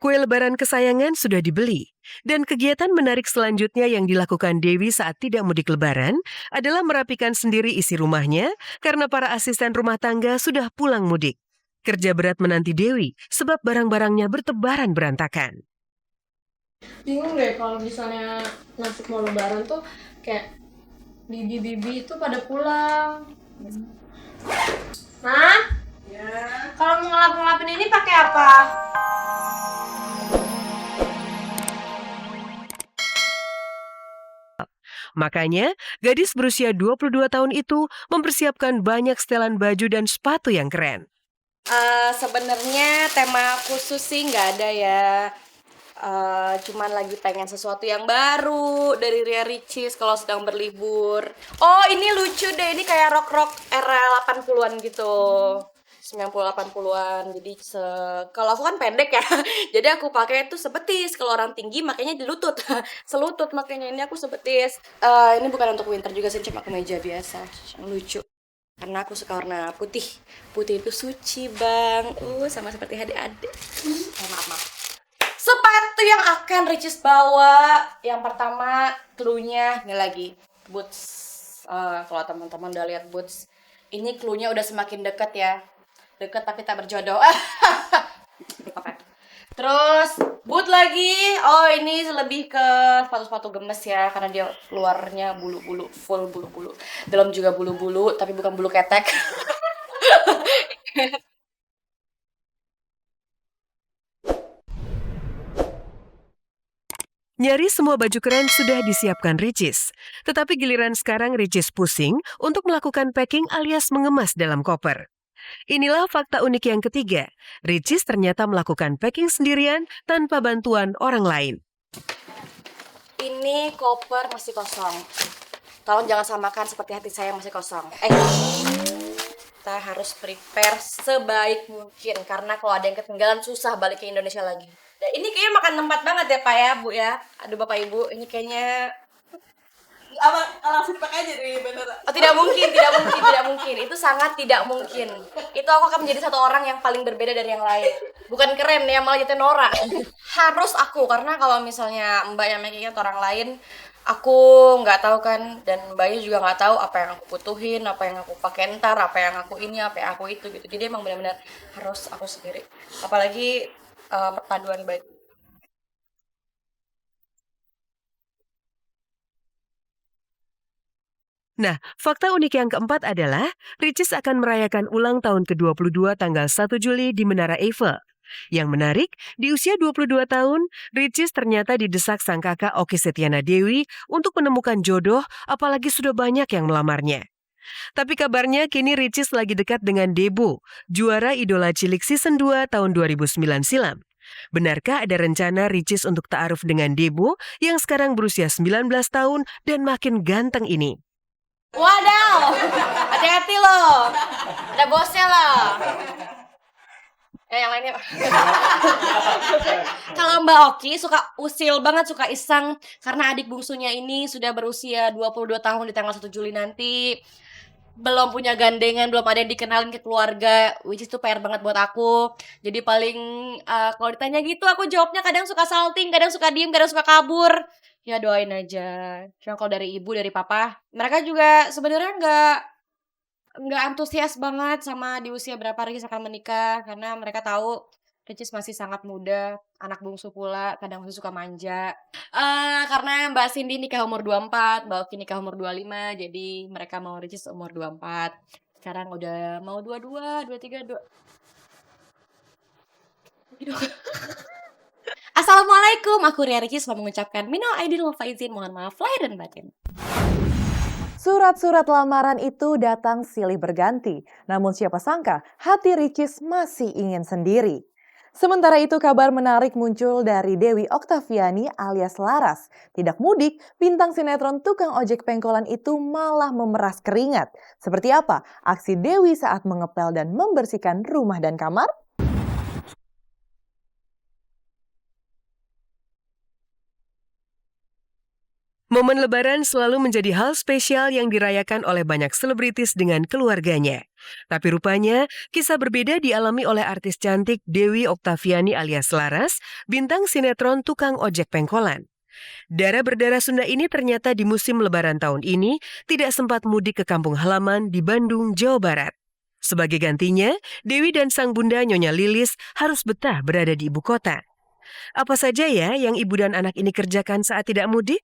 Kue lebaran kesayangan sudah dibeli, dan kegiatan menarik selanjutnya yang dilakukan Dewi saat tidak mudik lebaran adalah merapikan sendiri isi rumahnya karena para asisten rumah tangga sudah pulang mudik. Kerja berat menanti Dewi sebab barang-barangnya bertebaran berantakan. Bingung deh kalau misalnya nasib mau lebaran tuh kayak bibi-bibi itu pada pulang. Nah, kalau mau ngelap-ngelapin ini pakai apa? Makanya, gadis berusia 22 tahun itu mempersiapkan banyak setelan baju dan sepatu yang keren. Sebenarnya tema khusus sih nggak ada ya. Cuman lagi pengen sesuatu yang baru dari Ria Ricis kalau sedang berlibur. Oh, ini lucu deh. Ini kayak rock-rock era 80-an gitu. 90-80-an. Jadi kalau aku kan pendek ya. Jadi aku pakai itu sebetis. Kalau orang tinggi makanya di lutut. Selutut makanya ini aku sebetis. Ini bukan untuk winter juga sih, cuma kemeja biasa. Yang lucu. Karena aku suka warna putih. Putih itu suci, Bang. Sama seperti adik-adik. Maaf. Sepatu yang akan Ricis bawa. Yang pertama, clue-nya ini lagi boots. Kalau teman-teman udah lihat boots, ini clue-nya udah semakin dekat ya. Dekat tapi tak berjodoh. Terus boot lagi. Oh, ini lebih ke sepatu-sepatu gemes ya, karena dia luarnya bulu-bulu, full bulu-bulu. Dalam juga bulu-bulu, tapi bukan bulu ketek. Nyaris semua baju keren sudah disiapkan Ricis. Tetapi giliran sekarang Ricis pusing untuk melakukan packing alias mengemas dalam koper. Inilah fakta unik yang ketiga. Ricis ternyata melakukan packing sendirian tanpa bantuan orang lain. Ini koper masih kosong. Tolong jangan samakan seperti hati saya masih kosong. Kita harus prepare sebaik mungkin, karena kalau ada yang ketinggalan susah balik ke Indonesia lagi. Dan ini kayaknya makan tempat banget ya Pak ya Bu ya. Aduh Bapak Ibu, ini kayaknya langsung pakai aja nih bener. tidak mungkin. Itu sangat tidak mungkin. Itu aku akan menjadi satu orang yang paling berbeda dari yang lain. Bukan keren ya, malah jadi norak. Harus aku, karena kalau misalnya Mbak yang makingnya atau orang lain, aku nggak tahu kan, dan Mbaknya juga nggak tahu apa yang aku butuhin, apa yang aku pakai ntar, apa yang aku ini, apa yang aku itu gitu. Jadi emang benar-benar harus aku sendiri. Apalagi perpaduan baju. Nah, fakta unik yang keempat adalah Ricis akan merayakan ulang tahun ke-22 tanggal 1 Juli di Menara Eiffel. Yang menarik, di usia 22 tahun, Ricis ternyata didesak sang kakak Oki Setiana Dewi untuk menemukan jodoh, apalagi sudah banyak yang melamarnya. Tapi kabarnya kini Ricis lagi dekat dengan Debo, juara Idola Cilik Season 2 tahun 2009 silam. Benarkah ada rencana Ricis untuk ta'aruf dengan Debo yang sekarang berusia 19 tahun dan makin ganteng ini? Wadaw, hati-hati loh, ada bosnya loh. Yang lainnya. Kalau Mbak Oki suka usil banget, suka iseng, karena adik bungsunya ini sudah berusia 22 tahun di tanggal 1 Juli nanti. Belum punya gandengan, belum ada yang dikenalin ke keluarga, which is itu PR banget buat aku. Jadi paling kalau ditanya gitu, aku jawabnya kadang suka salting, kadang suka diem, kadang suka kabur. Ya doain aja. Cuma kalau dari ibu, dari papa, mereka juga sebenarnya nggak antusias banget sama di usia berapa Ricis akan menikah, karena mereka tahu Ricis masih sangat muda, anak bungsu pula, kadang masih suka manja. Karena Mbak Cindy nikah umur 24, Mbak Oki nikah umur 25, jadi mereka mau Ricis umur 24. Sekarang udah mau 22, 23, Assalamualaikum, aku Ria Ricis mau mengucapkan minal aidin wal faizin, mohon maaf lahir dan batin. Surat-surat lamaran itu datang silih berganti. Namun siapa sangka hati Ricis masih ingin sendiri. Sementara itu kabar menarik muncul dari Dewi Oktaviani alias Laras. Tidak mudik, bintang sinetron tukang ojek pengkolan itu malah memeras keringat. Seperti apa aksi Dewi saat mengepel dan membersihkan rumah dan kamar? Momen Lebaran selalu menjadi hal spesial yang dirayakan oleh banyak selebritis dengan keluarganya. Tapi rupanya, kisah berbeda dialami oleh artis cantik Dewi Oktaviani alias Laras, bintang sinetron Tukang Ojek Pengkolan. Darah berdarah Sunda ini ternyata di musim lebaran tahun ini tidak sempat mudik ke kampung halaman di Bandung, Jawa Barat. Sebagai gantinya, Dewi dan sang bunda Nyonya Lilis harus betah berada di ibu kota. Apa saja ya yang ibu dan anak ini kerjakan saat tidak mudik?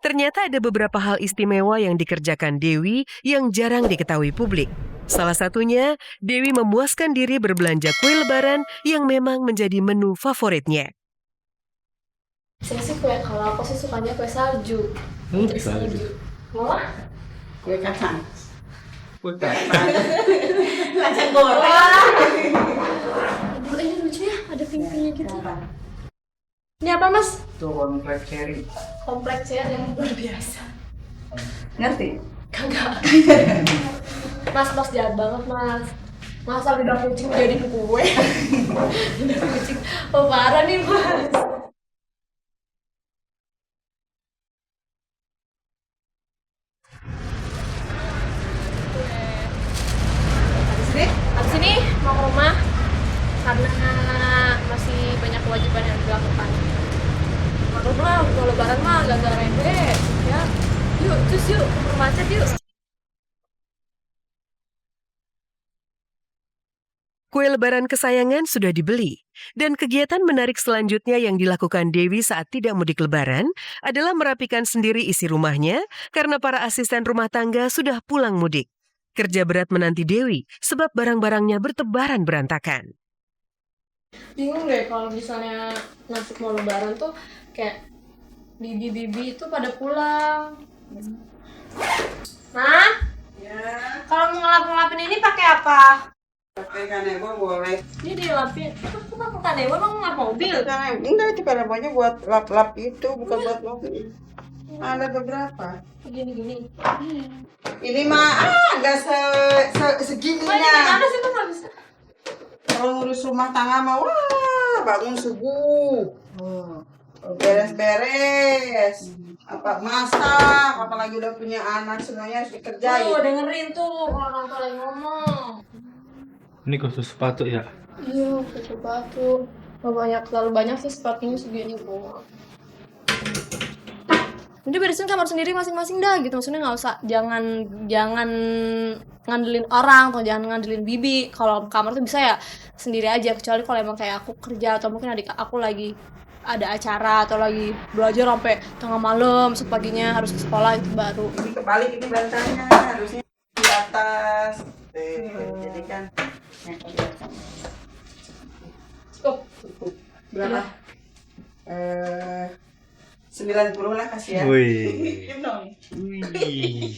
Ternyata ada beberapa hal istimewa yang dikerjakan Dewi yang jarang diketahui publik. Salah satunya, Dewi memuaskan diri berbelanja kue lebaran yang memang menjadi menu favoritnya. Saya sih kalau aku sih sukanya kue salju. Putri salju. Mama? Kue kacang. Kacang goreng. Aduh, ini lucu ya, ada pink-pinknya gitu. Ini apa, Mas? Tuh komplek cherry. Kompleks ya, yang luar biasa. Ngerti? Kagak. Mas jahat banget, Mas. Masa lidah kucing jadi kue? Lidah kucing. Oh, parah nih, Mas. Habis ini mau ke rumah karena masih banyak kewajiban yang dilakukan. Maklum lah, kalau lebaran mah agak rende ya. Yuk, cus yuk, ke macet yuk. Kue lebaran kesayangan sudah dibeli, dan kegiatan menarik selanjutnya yang dilakukan Dewi saat tidak mudik lebaran adalah merapikan sendiri isi rumahnya karena para asisten rumah tangga sudah pulang mudik. Kerja berat menanti Dewi sebab barang-barangnya bertebaran berantakan. Bingung deh kalau misalnya nasib mau lebaran tuh kayak bibi-bibi itu pada pulang. Nah, Ya, kalau mau ngelap-ngelapin ini pakai apa? pakai kanebo boleh. Ini dilapin. Aku pakai kanebo emang ngelap mobil. Kanebo, enggak itu kanebonya buat lap-lap itu, bukan buat mobil. Ada beberapa. Gini. Ini mah enggak segininya. Gimana sih tuh nggak bisa? Kalau ngurus rumah tangga mah wah, bangun subuh. Beres-beres. Apa masak, apalagi udah punya anak semuanya harus dikerjain. Tuh dengerin tuh orang tua lagi ngomong. Ini khusus sepatu ya? Iya, sepatu. Terlalu banyak sih sepatunya segini kok. Udah beresin kamar sendiri masing-masing dah gitu. Maksudnya nggak usah, jangan ngandelin orang atau jangan ngandelin bibi. Kalau kamar tuh bisa ya sendiri aja. Kecuali kalau emang kayak aku kerja atau mungkin adik aku lagi ada acara atau lagi belajar sampai tengah malam, paginya harus ke sekolah itu baru. Ini kebalik ini bantalnya harusnya di atas. Jadi kan Cukup. berapa? 90 lah kasih ya. Wih. Diam dong. Wih.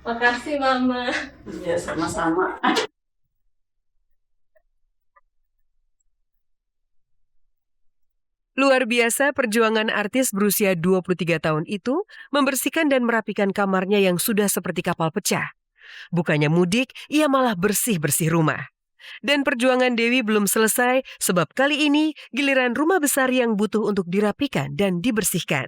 Makasih Mama. Ya sama-sama. Luar biasa perjuangan artis berusia 23 tahun itu membersihkan dan merapikan kamarnya yang sudah seperti kapal pecah. Bukannya mudik, ia malah bersih-bersih rumah. Dan perjuangan Dewi belum selesai sebab kali ini giliran rumah besar yang butuh untuk dirapikan dan dibersihkan.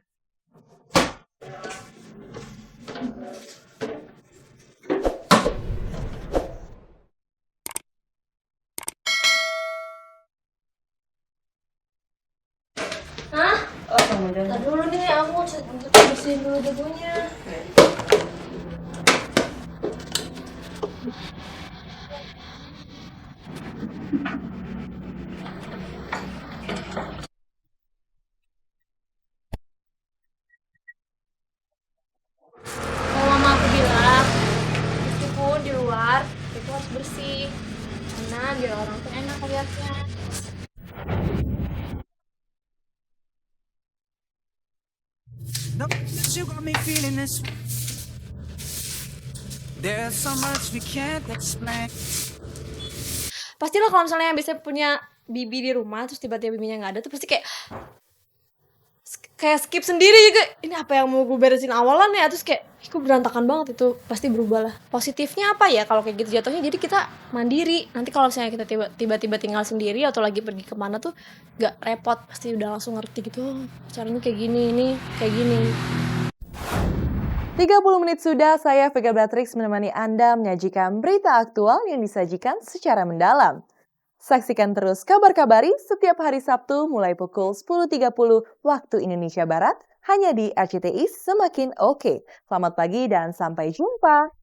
Hah? Oh, kemudian. Ntar dulu nih, aku bersihin dulu debunya. Kalau mama aku bilang, meskipun di luar itu harus bersih, karena biar orang tuh enak lihatnya. No, you got me feeling this. There's so much we can't explain. Pastilah kalau misalnya yang biasanya punya bibi di rumah terus tiba-tiba bibinya nggak ada tuh pasti kayak skip sendiri juga. Ini apa yang mau gue beresin awalan ya, terus kayak kok berantakan banget. Itu pasti berubah lah. Positifnya apa ya kalau kayak gitu jatuhnya, jadi kita mandiri. Nanti kalau misalnya kita tiba-tiba tinggal sendiri atau lagi pergi kemana tuh nggak repot, pasti udah langsung ngerti gitu. Oh, caranya kayak gini, ini kayak gini. 30 menit sudah saya Vega Beatrix menemani Anda menyajikan berita aktual yang disajikan secara mendalam. Saksikan terus Kabar-Kabari setiap hari Sabtu mulai pukul 10.30 waktu Indonesia Barat hanya di RCTI Semakin Oke. Selamat pagi dan sampai jumpa.